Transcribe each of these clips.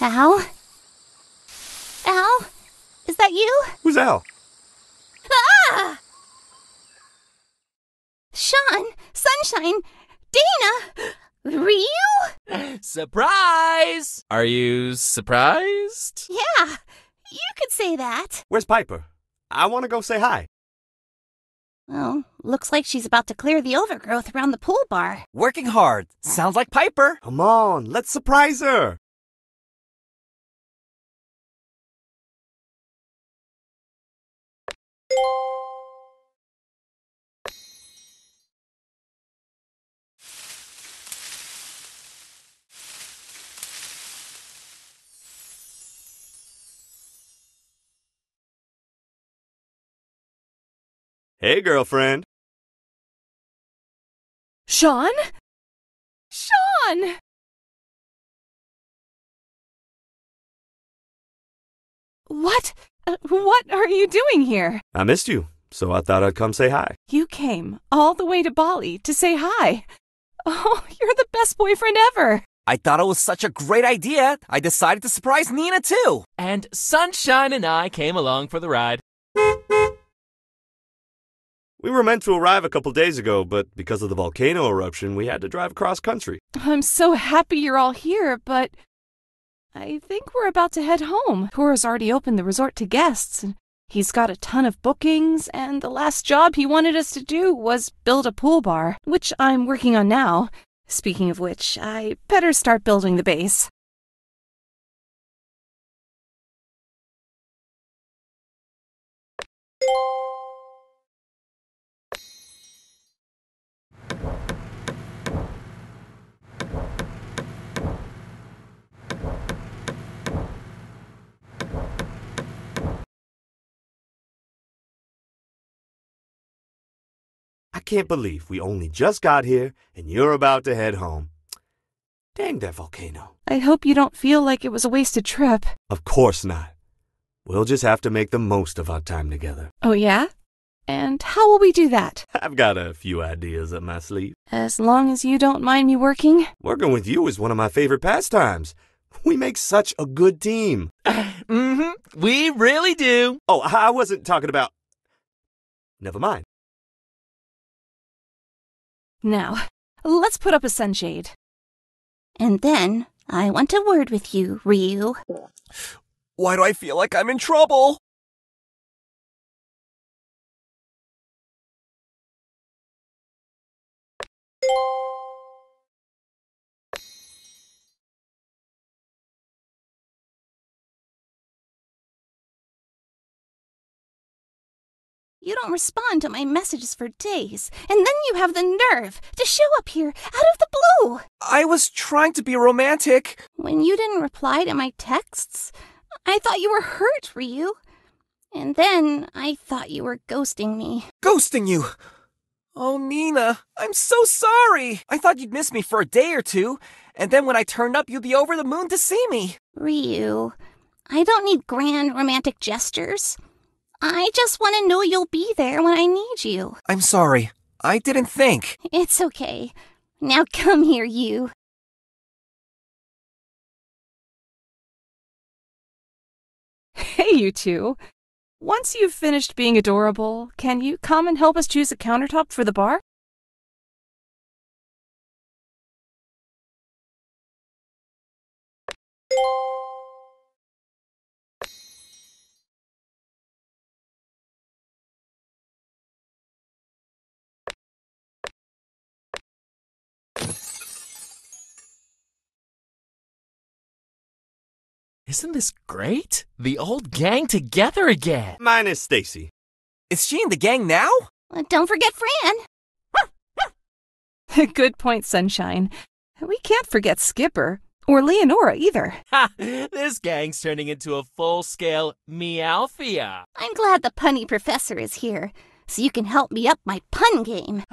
Al? Al? Is that you? Who's Al? Ah! Sean, Sunshine, Dana, Ryu? Surprise! Are you surprised? Yeah, you could say that. Where's Piper? I want to go say hi. Well, looks like she's about to clear the overgrowth around the pool bar. Working hard. Sounds like Piper. Come on, let's surprise her. Hey, girlfriend. Sean? Sean! What are you doing here? I missed you, so I thought I'd come say hi. You came all the way to Bali to say hi. Oh, you're the best boyfriend ever. I thought it was such a great idea, I decided to surprise Nina too. And Sunshine and I came along for the ride. We were meant to arrive a couple days ago, but because of the volcano eruption, we had to drive across country. I'm so happy you're all here, but I think we're about to head home. Tour's already opened the resort to guests, and he's got a ton of bookings, and the last job he wanted us to do was build a pool bar, which I'm working on now. Speaking of which, I better start building the base. I can't believe we only just got here and you're about to head home. Dang that volcano. I hope you don't feel like it was a wasted trip. Of course not. We'll just have to make the most of our time together. Oh, yeah? And how will we do that? I've got a few ideas up my sleeve. As long as you don't mind me working? Working with you is one of my favorite pastimes. We make such a good team. We really do. Oh, I wasn't talking about... Never mind. Now, let's put up a sunshade. And then, I want a word with you, Ryu. Why do I feel like I'm in trouble? You don't respond to my messages for days, and then you have the nerve to show up here out of the blue. I was trying to be romantic. When you didn't reply to my texts, I thought you were hurt, Ryu. And then I thought you were ghosting me. Ghosting you. Oh, Nina, I'm so sorry. I thought you'd miss me for a day or two, and then when I turned up, you'd be over the moon to see me. Ryu, I don't need grand romantic gestures. I just want to know you'll be there when I need you. I'm sorry. I didn't think. It's okay. Now come here, you. Hey, you two. Once you've finished being adorable, can you come and help us choose a countertop for the bar? Isn't this great? The old gang together again. Minus Stacy. Is she in the gang now? Don't forget Fran. Good point, Sunshine. We can't forget Skipper, or Leonora either. Ha! This gang's turning into a full-scale meowfia. I'm glad the punny professor is here, so you can help me up my pun game.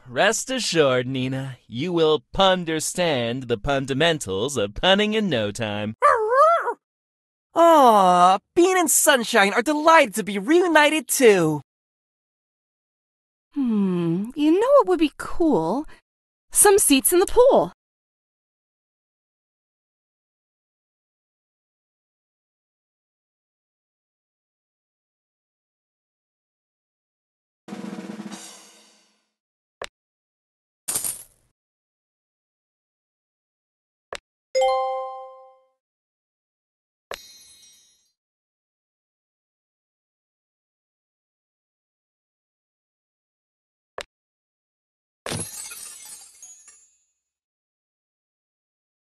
Rest assured, Nina, you will punderstand the fundamentals of punning in no time. Aw, Bean and Sunshine are delighted to be reunited too. You know what would be cool? Some seats in the pool.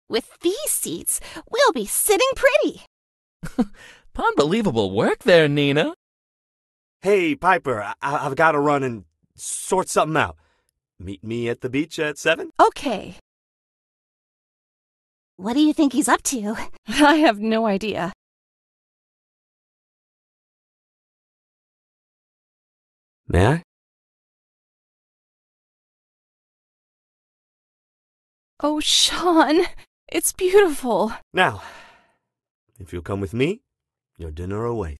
With these seats, we'll be sitting pretty. Unbelievable work there, Nina. Hey, Piper, I've got to run and sort something out. Meet me at the beach at 7? Okay. What do you think he's up to? I have no idea. May I? Oh, Sean, it's beautiful. Now, if you'll come with me, your dinner awaits.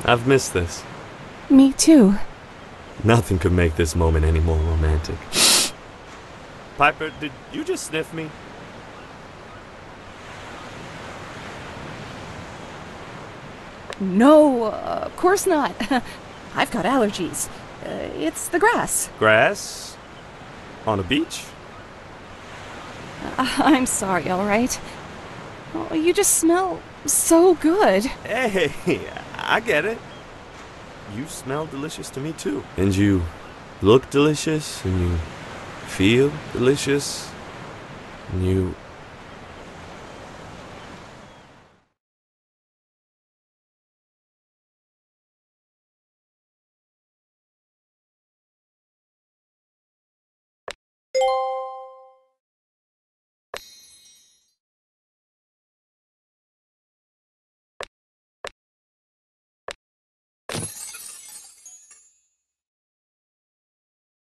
I've missed this. Me too. Nothing could make this moment any more romantic. Piper, did you just sniff me? No, of course not. I've got allergies. It's the grass. Grass? On a beach? I'm sorry, all right? Oh, you just smell so good. Hey, I get it. You smell delicious to me too. And you look delicious, and you feel delicious, and you...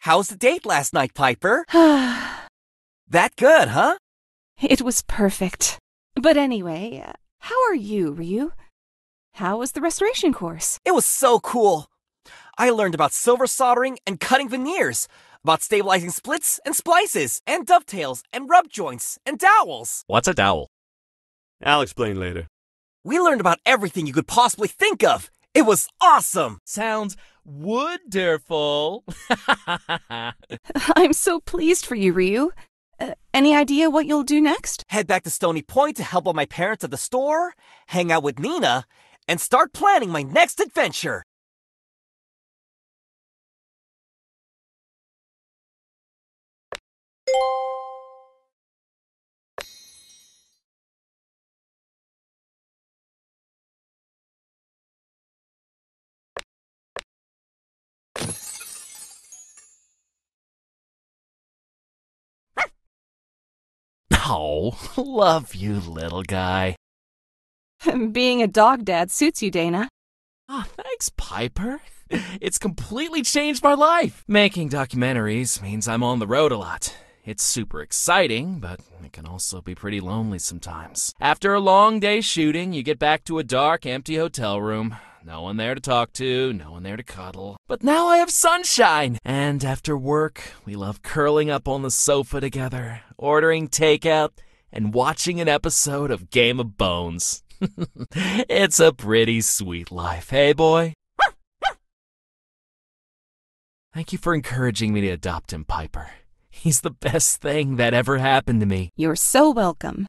How's the date last night, Piper? That good, huh? It was perfect. But anyway, how are you, Ryu? How was the restoration course? It was so cool. I learned about silver soldering and cutting veneers, about stabilizing splits and splices, and dovetails and rub joints and dowels. What's a dowel? I'll explain later. We learned about everything you could possibly think of. It was awesome. Sounds wonderful. I'm so pleased for you, Ryu. Any idea what you'll do next? Head back to Stony Point to help out my parents at the store, hang out with Nina, and start planning my next adventure. Oh, love you, little guy. Being a dog dad suits you, Dana. Oh, thanks, Piper. It's completely changed my life. Making documentaries means I'm on the road a lot. It's super exciting, but it can also be pretty lonely sometimes. After a long day shooting, you get back to a dark, empty hotel room. No one there to talk to, no one there to cuddle. But now I have sunshine! And after work, we love curling up on the sofa together, ordering takeout, and watching an episode of Game of Bones. It's a pretty sweet life, hey boy? Thank you for encouraging me to adopt him, Piper. He's the best thing that ever happened to me. You're so welcome.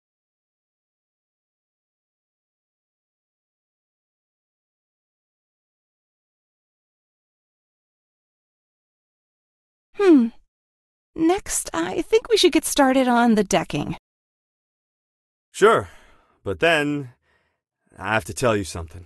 Next, I think we should get started on the decking. Sure, but then I have to tell you something.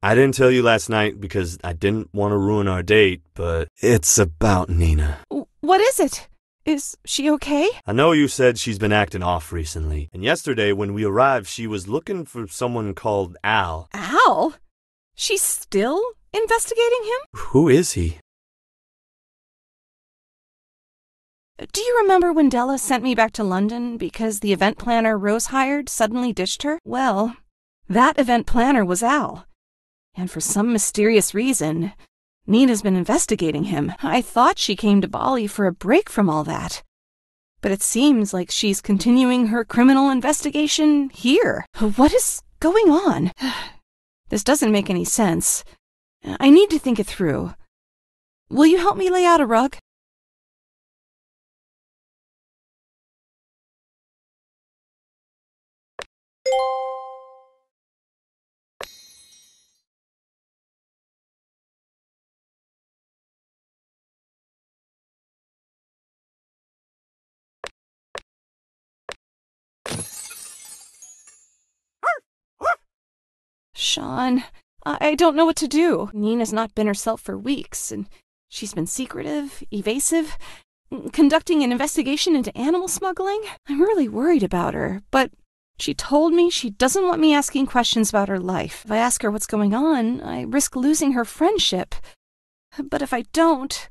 I didn't tell you last night because I didn't want to ruin our date, but it's about Nina. What is it? Is she okay? I know you said she's been acting off recently, and yesterday when we arrived, she was looking for someone called Al. Al? She's still investigating him? Who is he? Do you remember when Della sent me back to London because the event planner Rose hired suddenly ditched her? Well, that event planner was Al. And for some mysterious reason, Nina's been investigating him. I thought she came to Bali for a break from all that. But it seems like she's continuing her criminal investigation here. What is going on? This doesn't make any sense. I need to think it through. Will you help me lay out a rug? Sean, I don't know what to do. Nina's not been herself for weeks, and she's been secretive, evasive, conducting an investigation into animal smuggling. I'm really worried about her, but she told me she doesn't want me asking questions about her life. If I ask her what's going on, I risk losing her friendship. But if I don't...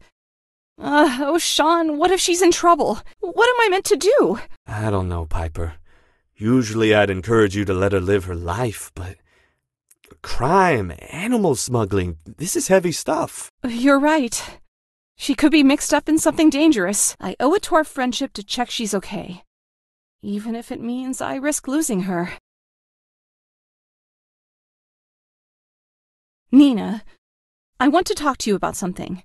oh, Sean, what if she's in trouble? What am I meant to do? I don't know, Piper. Usually I'd encourage you to let her live her life, but... crime, animal smuggling, this is heavy stuff. You're right. She could be mixed up in something dangerous. I owe it to our friendship to check she's okay. Even if it means I risk losing her. Nina, I want to talk to you about something.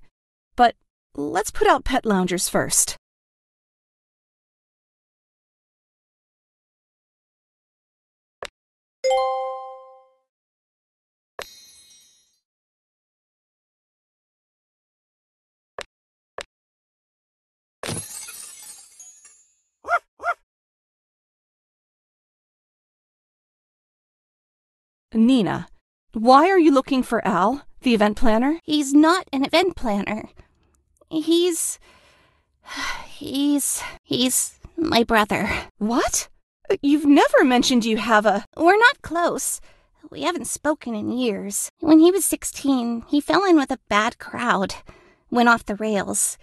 But let's put out pet loungers first. Nina, why are you looking for Al, the event planner? He's not an event planner. He's my brother. What? You've never mentioned you have a... We're not close. We haven't spoken in years. When he was 16, he fell in with a bad crowd. Went off the rails.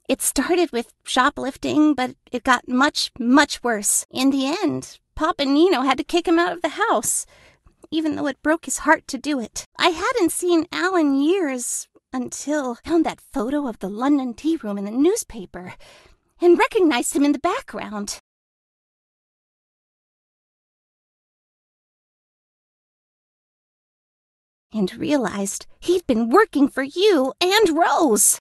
It started with shoplifting, but it got much, much worse. In the end, Pop and Nino had to kick him out of the house, even though it broke his heart to do it. I hadn't seen Al in years until I found that photo of the London tea room in the newspaper and recognized him in the background. And realized he'd been working for you and Rose.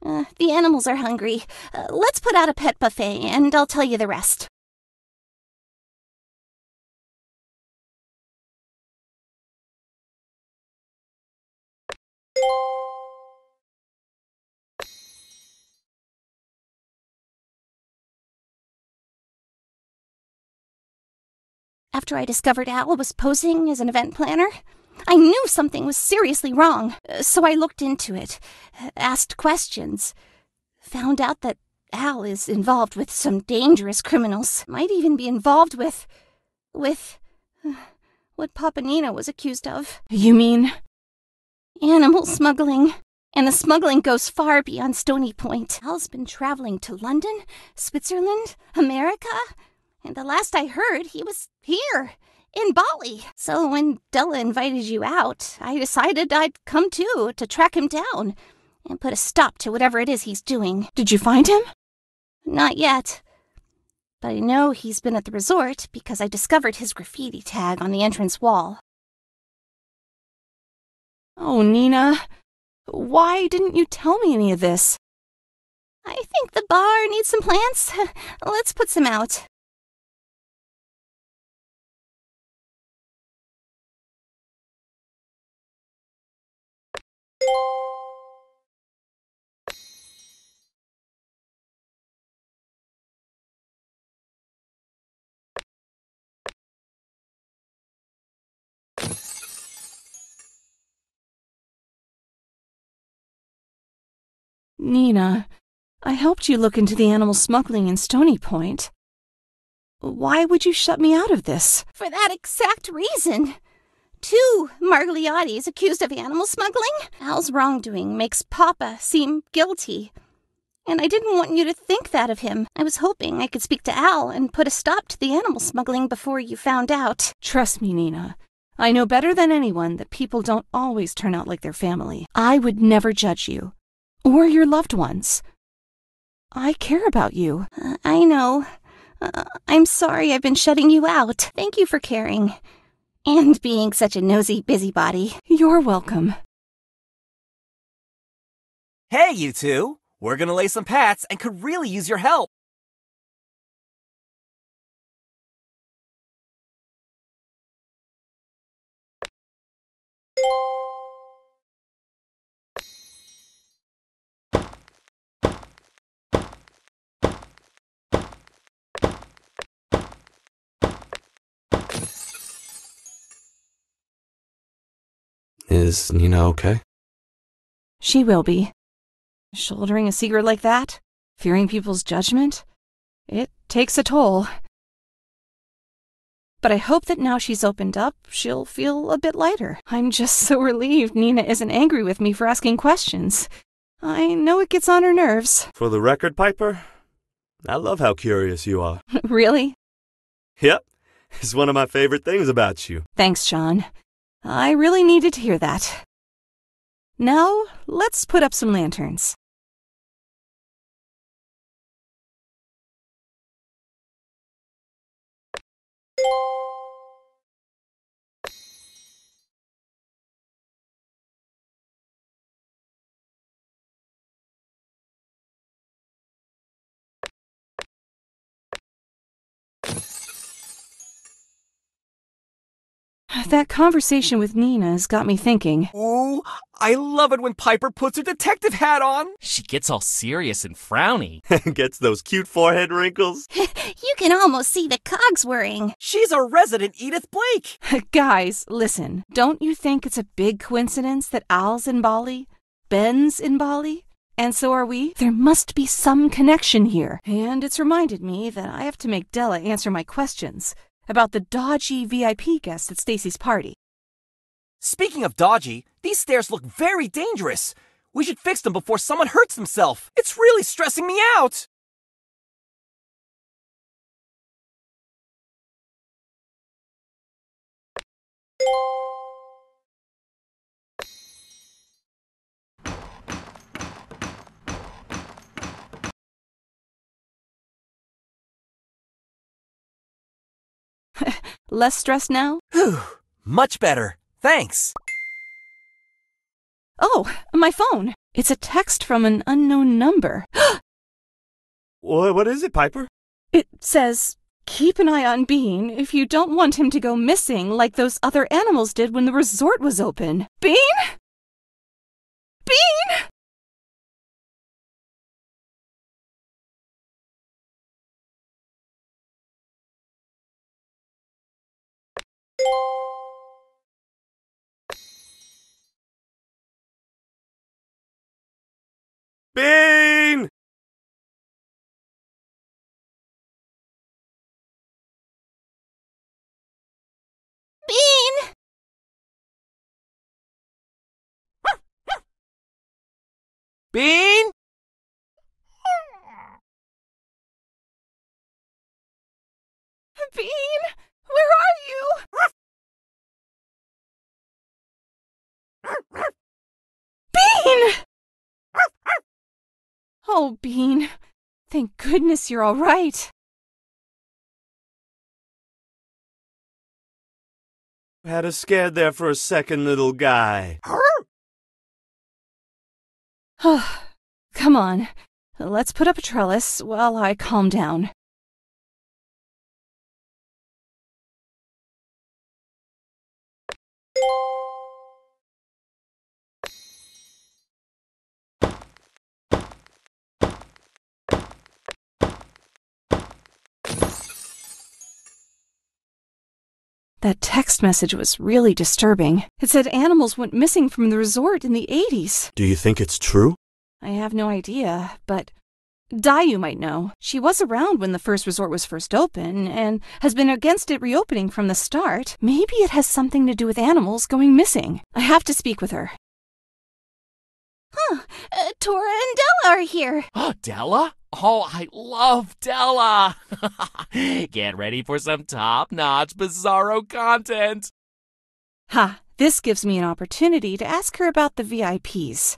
The animals are hungry. Let's put out a pet buffet, and I'll tell you the rest. After I discovered Al was posing as an event planner, I knew something was seriously wrong, so I looked into it, asked questions, found out that Al is involved with some dangerous criminals, might even be involved with what Papa Nina was accused of. You mean? Animal smuggling. And the smuggling goes far beyond Stony Point. Al's been traveling to London, Switzerland, America, and the last I heard, he was here, in Bali. So when Della invited you out, I decided I'd come too, to track him down and put a stop to whatever it is he's doing. Did you find him? Not yet. But I know he's been at the resort because I discovered his graffiti tag on the entrance wall. Oh, Nina, why didn't you tell me any of this? I think the bar needs some plants. Let's put some out. Nina, I helped you look into the animal smuggling in Stony Point. Why would you shut me out of this? For that exact reason. 2 Margliottis accused of animal smuggling. Al's wrongdoing makes Papa seem guilty. And I didn't want you to think that of him. I was hoping I could speak to Al and put a stop to the animal smuggling before you found out. Trust me, Nina. I know better than anyone that people don't always turn out like their family. I would never judge you. Or your loved ones. I care about you. I know. I'm sorry I've been shutting you out. Thank you for caring. And being such a nosy busybody. You're welcome. Hey, you two! We're gonna lay some pats and could really use your help. Is Nina okay? She will be. Shouldering a secret like that? Fearing people's judgment? It takes a toll. But I hope that now she's opened up, she'll feel a bit lighter. I'm just so relieved Nina isn't angry with me for asking questions. I know it gets on her nerves. For the record, Piper, I love how curious you are. Really? Yep, it's one of my favorite things about you. Thanks, Sean. I really needed to hear that. Now, let's put up some lanterns. That conversation with Nina has got me thinking. Ooh, I love it when Piper puts her detective hat on. She gets all serious and frowny. Gets those cute forehead wrinkles. You can almost see the cogs whirring. She's a resident Edith Blake. Guys, listen. Don't you think it's a big coincidence that Al's in Bali, Ben's in Bali, and so are we? There must be some connection here. And it's reminded me that I have to make Della answer my questions about the dodgy VIP guests at Stacy's party. Speaking of dodgy, these stairs look very dangerous. We should fix them before someone hurts themselves. It's really stressing me out. Less stressed now? Whew, much better. Thanks. Oh, my phone. It's a text from an unknown number. What is it, Piper? It says, "Keep an eye on Bean if you don't want him to go missing like those other animals did when the resort was open." Bean? Bean! Bean! Bean! Bean? Bean, where are you? Bean! Oh, Bean. Thank goodness you're all right. Had us scared there for a second, little guy. Come on. Let's put up a trellis while I calm down. That text message was really disturbing. It said animals went missing from the resort in the 80s. Do you think it's true? I have no idea, but Dayu might know. She was around when the first resort was first open and has been against it reopening from the start. Maybe it has something to do with animals going missing. I have to speak with her. Tora and Della are here. Oh, Della? Oh, I love Della. Get ready for some top-notch Bizarro content. Ha, this gives me an opportunity to ask her about the VIPs.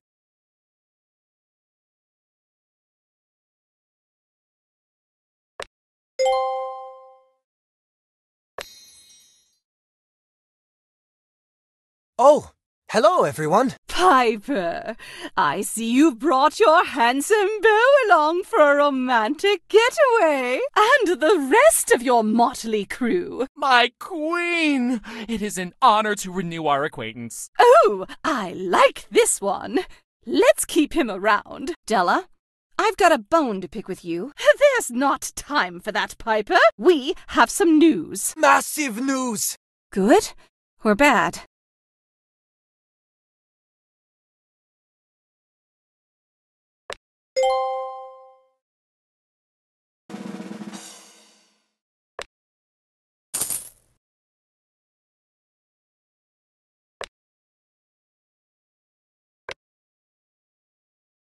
Oh, hello everyone. Piper, I see you've brought your handsome beau along for a romantic getaway, and the rest of your motley crew. My queen! It is an honor to renew our acquaintance. Oh, I like this one. Let's keep him around. Della, I've got a bone to pick with you. There's not time for that, Piper. We have some news. Massive news. Good or bad?